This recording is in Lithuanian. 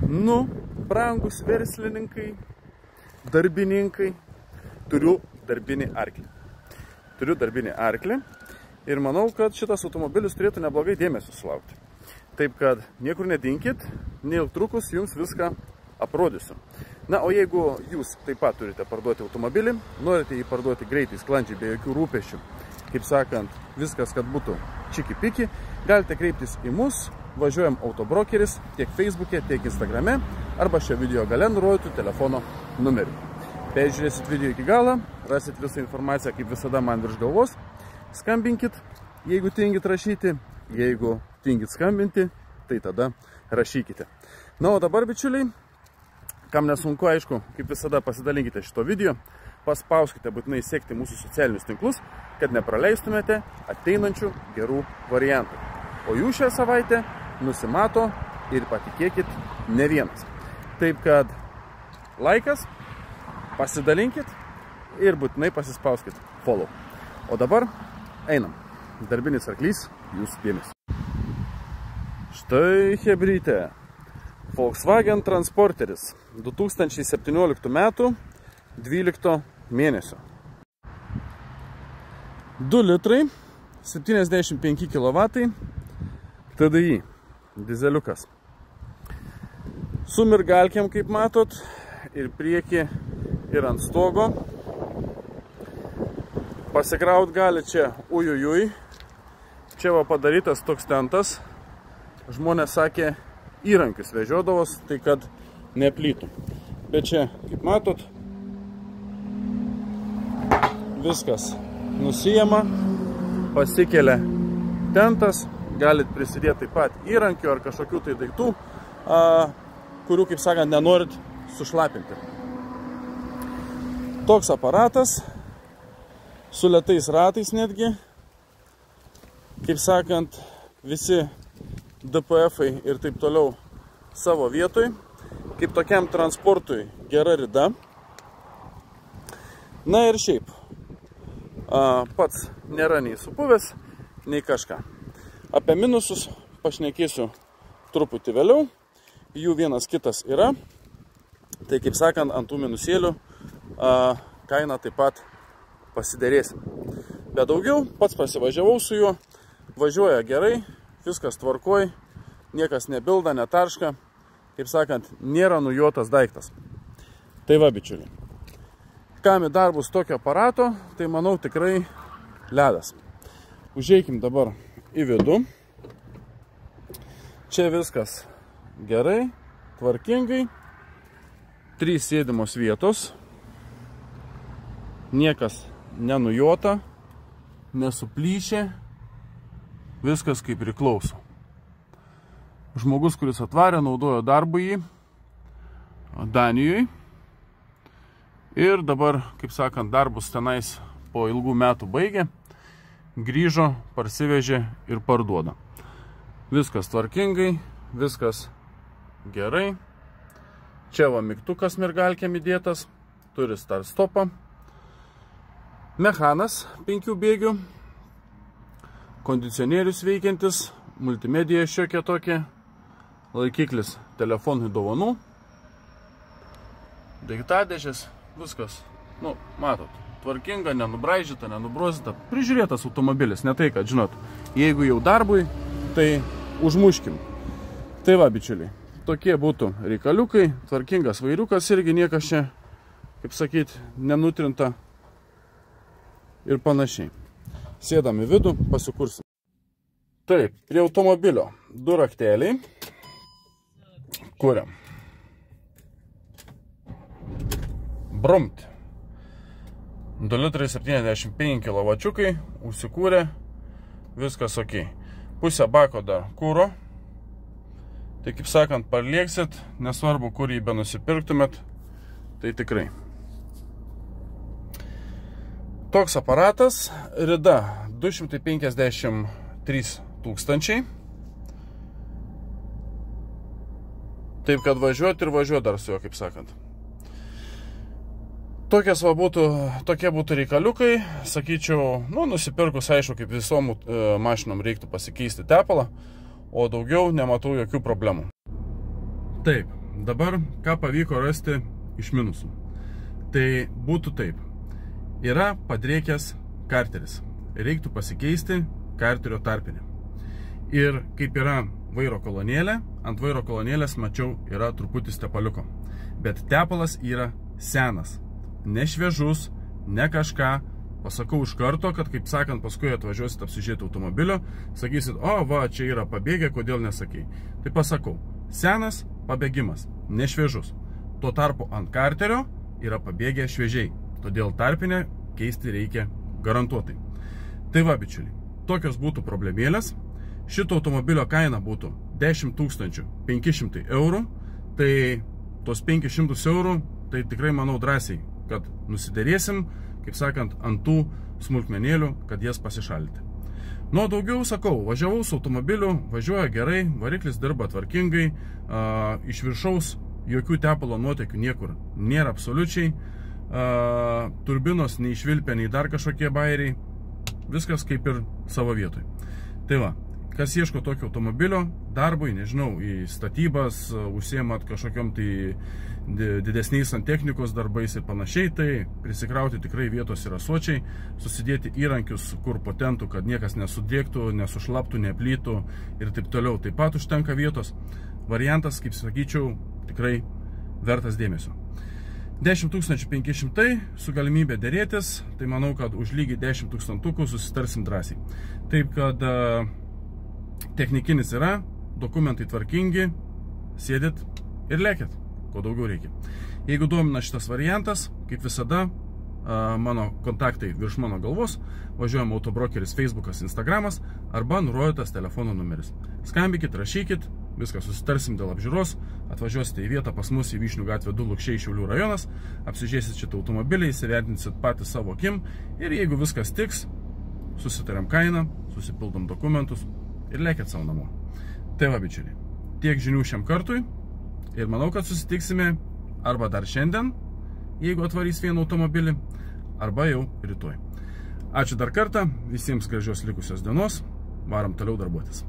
Nu, brangus verslininkai, darbininkai, turiu darbinį arklį. Ir manau, kad šitas automobilis turėtų neblogai dėmesio sulaukti. Taip kad niekur nedinkit, neilgtrukus jums viską aprodysiu. Na, o jeigu jūs taip pat turite parduoti automobilį, norite jį parduoti greitai, sklandžiai, be jokių rūpesčių, kaip sakant, viskas, kad būtų čiki-piki, galite kreiptis į mus, važiuojam autobrokeris tiek Facebook'e, tiek Instagram'e, arba šio video gale nurodytų telefono numerių. Peržiūrėsit video iki galo, rasit visą informaciją, kaip visada, man virš galvos. Skambinkit, jeigu tingit rašyti, jeigu tingit skambinti, tai tada rašykite. Na, o dabar, bičiuliai, kam nesunku, aišku, kaip visada, pasidalinkite šito video, paspauskite būtinai sekti mūsų socialinius tinklus, kad nepraleistumėte ateinančių gerų variantų. O jų šią savaitę nusimato ir patikėkit ne vienas. Taip kad laikas, pasidalinkit ir būtinai pasispauskit follow. O dabar einam. Darbinis arklys jūsų dėmesio. Štai hebrytė. Volkswagen Transporteris 2017 metų 12 mėnesio. 2 litrai, 75 kW, TDI, dizeliukas. Su mirgalkėm, kaip matot, ir priekį, ir ant stogo. Pasikraut gali čia ujujui. Čia va padarytas toks tentas. Žmonės sakė, įrankius vežiodavos, tai kad neplytų. Bet čia, kaip matot, viskas nusijama, pasikelia tentas, galit prisidėti taip pat įrankių ar kažkokių tai daiktų, kurių, kaip sakant, nenorit sušlapinti. Toks aparatas, su lėtais ratais netgi, kaip sakant, visi DPF-ai ir taip toliau savo vietoj, kaip tokiam transportui gera rida. Na ir šiaip, pats nėra nei supuvęs, nei kažką. Apie minusus pašnekėsiu truputį vėliau, jų vienas kitas yra, tai kaip sakant, ant tų minusėlių kainą taip pat pasiderėsim. Bet daugiau, pats pasivažiavau su juo, važiuoja gerai, viskas tvarkoj, niekas nebilda, netarška, kaip sakant, nėra nujotas daiktas. Tai va, bičiuliai, kam į darbus tokio aparato, tai manau tikrai ledas. Užeikim dabar į vidų. Čia viskas gerai, tvarkingai, 3 sėdimos vietos, niekas nenujota, nesuplyšė, viskas kaip priklauso. Žmogus, kuris atvarė, naudojo darbų jį Danijoje ir dabar, kaip sakant, darbus tenais po ilgų metų baigė, grįžo, parsivežė ir parduoda. Viskas tvarkingai, viskas gerai. Čia va mygtukas mirgalkėm įdėtas, turi start stopą. Mechanas 5 bėgių, kondicionierius veikiantis, multimedija šiokia tokia, laikiklis telefonui dovanų, daiktadėžės, viskas, nu, matot, tvarkinga, nenubraižyta, nenubrozyta, prižiūrėtas automobilis, ne tai, kad, žinot, jeigu jau darbui, tai užmuškim. Tai va, bičiuliai, tokie būtų reikaliukai, tvarkingas vairiukas, irgi niekas čia, kaip sakyt, nenutrinta ir panašiai. Sėdam į vidų, pasikursim. Taip, prie automobilio 2 rakteliai. Kuriam. Brumt. 2 litrai 75 kW, užsikūrė, viskas ok. Pusę bako dar kūro. Tai kaip sakant, parlieksit, nesvarbu, kur jį benusipirktumėt, tai tikrai. Toks aparatas, rida 253 tūkstančiai. Taip, kad važiuoti ir važiuoti dar su juo, kaip sakant. Tokie būtų reikaliukai, sakyčiau, nu, nusipirkus, aišku, kaip visom mašinom reiktų pasikeisti tepalą, o daugiau nematau jokių problemų. Taip, dabar ką pavyko rasti iš minusų. Tai būtų taip. Yra padrėkęs karteris. Reiktų pasikeisti karterio tarpinį. Ir kaip yra vairo kolonėlė, ant vairo kolonėlės mačiau yra truputis tepaliuko. Bet tepalas yra senas. Ne šviežus, ne kažką. Pasakau iš karto, kad, kaip sakant, paskui atvažiuosit apsižiūrėti automobilio, sakysit, o, va, čia yra pabėgę, kodėl nesakei. Tai pasakau, senas pabėgimas, nešviežus. Tuo tarpu ant karterio yra pabėgę šviežiai. Todėl tarpinę keisti reikia garantuotai. Tai va, bičiuliai, tokios būtų problemėlės. Šito automobilio kaina būtų 10 500 eurų. Tai tos 500 eurų, tai tikrai manau drąsiai, kad nusiderėsim, kaip sakant, ant tų smulkmenėlių, kad jas pasišalyti. Nu, daugiau sakau, važiavau su automobiliu, važiuoja gerai, variklis dirba tvarkingai, iš viršaus jokių tepalo nuotekių niekur nėra absoliučiai, turbinos nei švilpia, nei dar kažkokie bairiai, viskas kaip ir savo vietoj. Tai va, kas ieško tokio automobilio, darbui, nežinau, į statybas, užsiemat kažkokiom tai didesniais santechnikos darbais ir panašiai, tai prisikrauti tikrai vietos yra sočiai, susidėti įrankius, kur potentų, kad niekas nesudėktų, nesušlaptų, neplytų ir taip toliau. Taip pat užtenka vietos. Variantas, kaip sakyčiau, tikrai vertas dėmesio. 10 500 su galimybė dėrėtis, tai manau, kad už lygį 10 000 susitarsim drąsiai. Taip, kad technikinis yra, dokumentai tvarkingi, sėdit ir lėkit, ko daugiau reikia. Jeigu domina šitas variantas, kaip visada, mano kontaktai virš mano galvos, važiuojam autobrokeris Facebookas, Instagramas arba nurodytas telefono numeris. Skambykit, rašykit, viską susitarsim dėl apžiūros, atvažiuosite į vietą pas mus į Vyšnių gatvę 2 Lukšiai, Šiaulių rajonas, apsižiūrėsit šitą automobilį, įsivertinsit patys savo akim ir jeigu viskas tiks, susitariam kainą, susipildom dokumentus ir lėkit savo namo. Tai va, bičiuliai, tiek žinių šiam kartui ir manau, kad susitiksime arba dar šiandien, jeigu atvarys vieną automobilį, arba jau rytoj. Ačiū dar kartą, visiems gražios likusios dienos, varam toliau darbuotis.